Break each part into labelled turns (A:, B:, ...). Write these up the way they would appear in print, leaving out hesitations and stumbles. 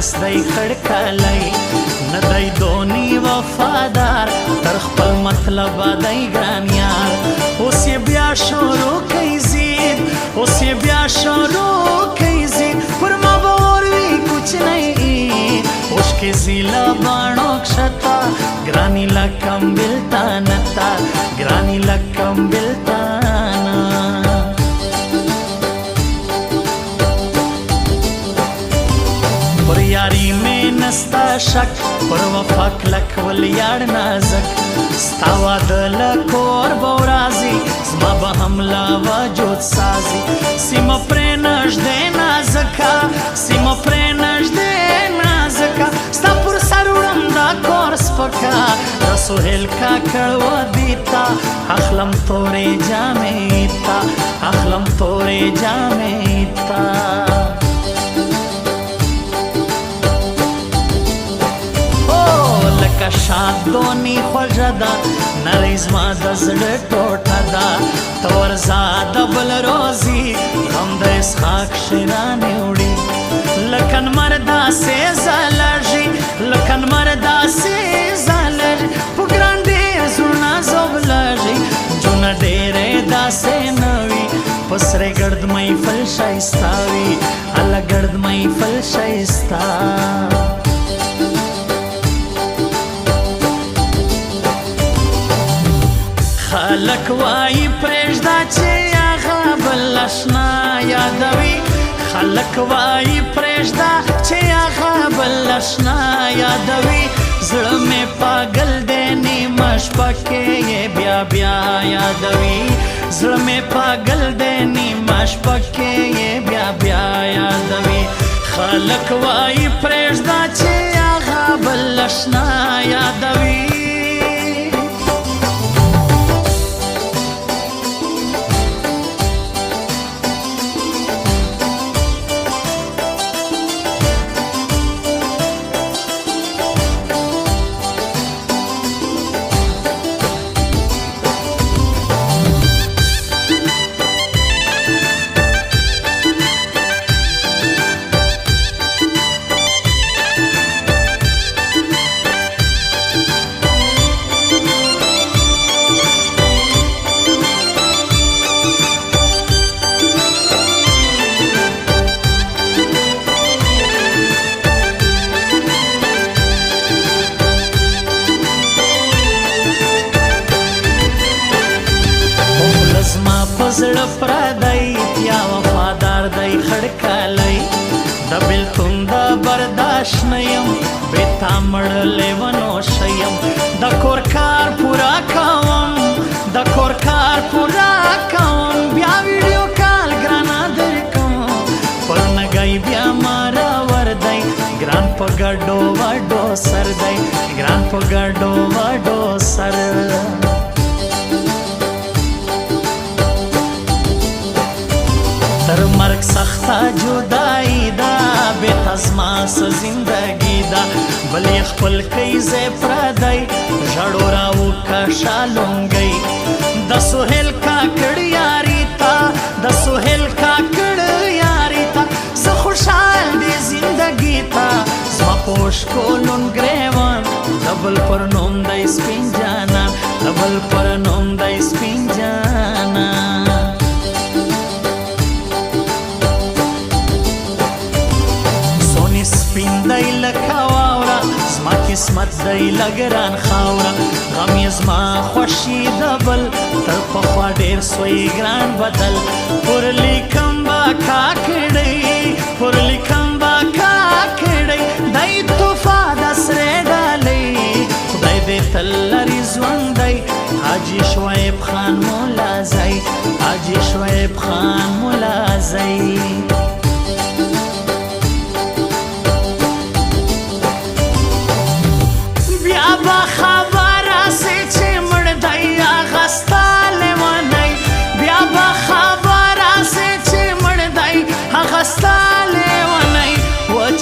A: لاس دی خړکلی نه دی دونی وفادار تر خپل مطلب دی ګران یار اوس یې بیا شروع کوي زید اوس یې بیا شروع کوي زید پر ما به اور وي کوچنی اوښکې ځي له باڼو کښته ګراني لکم بېلتانه تا ګراني لکم بېلتانه پر یاری میں نستا شک پر وفا کلک ولیار نازک ستا واده لکور بورازی زما به حمله وجود سازی سیمه پرې نږدې نازکه سیمه پرې نږدې نازکه ستا پر سر وړم دا کور سپکه د سهیل کاکړ ودي تا اخلم تورې جامې تا اخلم تورې جامې تا لکه شاد دونی خوږه ده نری زما د زړه ټوټه ده ته ورځه د بل روزي غم د اسحاق شیرانې وړي لکه لمر داسې ځلېږي لکه لمر داسې ځلېږي په ګران ډېر زړونه ځوبلېږي جونه ډېرې داسې نه وي په سرې ګرد محفل ښایسته وي هله ګرد محفل ښایسته خلک وایي پرېږده چې هغه بل اشنا یادوي خلک وایي پرېږده چې هغه بل اشنا یادوي زړه مې پاگل دی نیمه شپه کې یې بیا بیا یادوي زړه مې پاگل دی نیمه شپه کې یې بیا بیا یادوي خلک وایي پرېږده چې هغه بل اشنا یادوي زړه پردی یا وفادار دی خړکلی د بېلتون د برداشت نه یم بې تا مړ لیونو شیم د کور کار پوره کوم د کور کار پوره کوم بیا ویډیو کال ګرانه درکوم پر نګی بیا مراور دی ګران په ګډو وډو سر دی ګران په ګډو وډو سر تر مرگ سخته جدائی دا بیت زما څه زندگی دا بل یې خپل کوي ځای پردی ژړو راوکشه لونګۍ د سهیل کاکړ یاري تا د سهیل کاکړ یاري تا زه خوشحال دی زندگی تا زما په اوښکو لوند ګریوان د بل پر نوم دی سپین جانان د بل پر نوم دی سپین جانان سپین دی لکه واوره زما قسمت دی لګران خاوره غم یې زما خوښي د بل تر پخوا ډېر سوی ګران بدل پر لیکم با کاکړی پر لیکم با کاکړی دی توفا د سرې ډالۍ خدای دې تل لري ژوند دی حاجي شعیب خان ملازی حاجي شعیب خان ملازی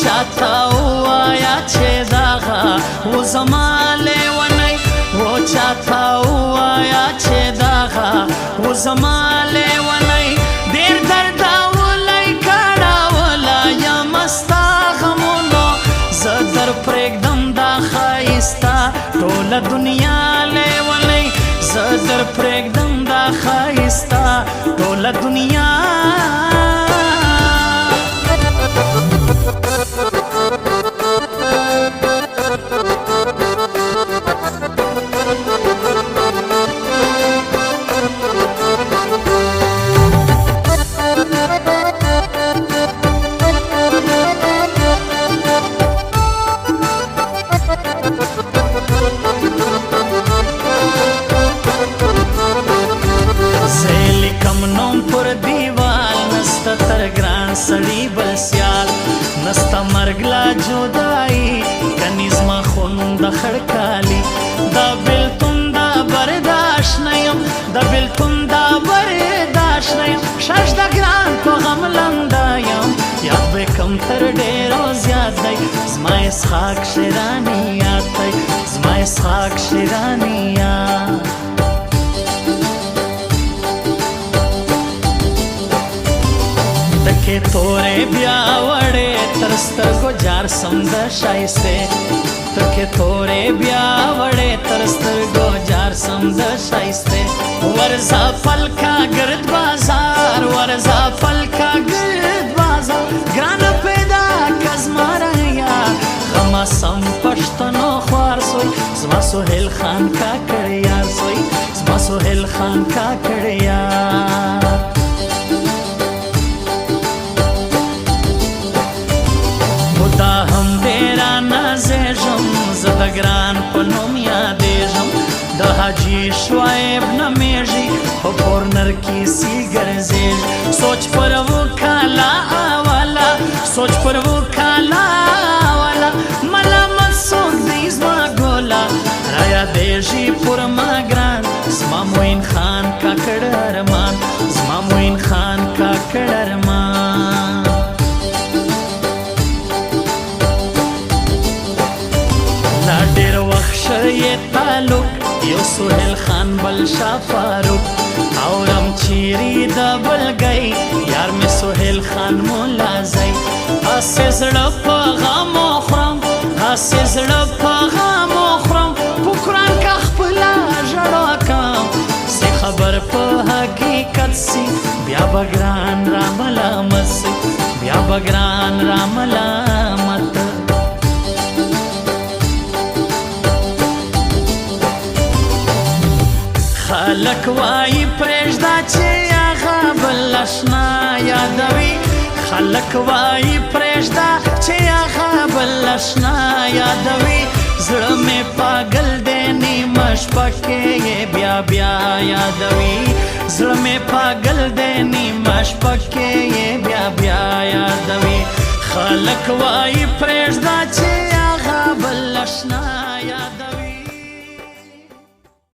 A: چاته ووایا چې دغه و زما لیونی و چاته ووایا چې دغه و زما لیونی ډېر دردولی کړولی یم ستا غمونو ښایسته ټوله دنیا لیونی زه در پرېږدم دا ښایسته ټوله دنیا سړی بل سیال نستا مرګ لا جدایي کني زما خون د خړکالي دا بېلتون دا برداشت نه یم دا بېلتون دا برداشت نه یم شش د ګران په غم لنده یم یاد به کم تر ډېرو زیات دی زما اسحاق شیراني یاد دی زما اسحاق شیراني یاد تکې تورې بیا وړې تر سترګو جار سم د ښایستې تکې تورې بیا وړې تر سترګو جار سم د ښایستې ورځه پلکا ګرد بازار ورځه پلکا ګرد بازار ګرانه پیدا که زما ریا غمه سم پښتنو خوار سوی زما سهیل خان کاکړ یار سوی زما سهیل خان کاکړ یار دا هم ډېره نازېږم زه د ګران په نوم یادېږم د حاجي شعیب نومېږي په کورنر کې سي ګرځېږي سوچ پر و کاله اوله سوچ پر و کاله اوله ملامت څوک دی زما ګوله رایادېږي پر ما ګران زما معین خان کاکړ ارمان زما معین خان کاکړ ارمان ډېر وخت ښه تعلق یو سهیل خان بل شاه فاروق اورم چیرې د بلګۍ یار مې سهیل خان ملازی هسې زړه په غمو خورم هسې زړه په غمو خورم په قرآن که خپله ژړا کم سي خبر په حقیقت سي بیا به ګران راملامت سي بیا به ګران راملامت خلک وایي پرېږده چې هغه بل اشنا یادوي خلک وایي پرېږده چې هغه بل اشنا یادوي زړه مې پاگل دی نیمه شپه کې یې بیا بیا یادوي زړه مې پاگل دی نیمه شپه کې یې بیا بیا یادوي خلک وایي پرېږده چې هغه بل اشنا یادوي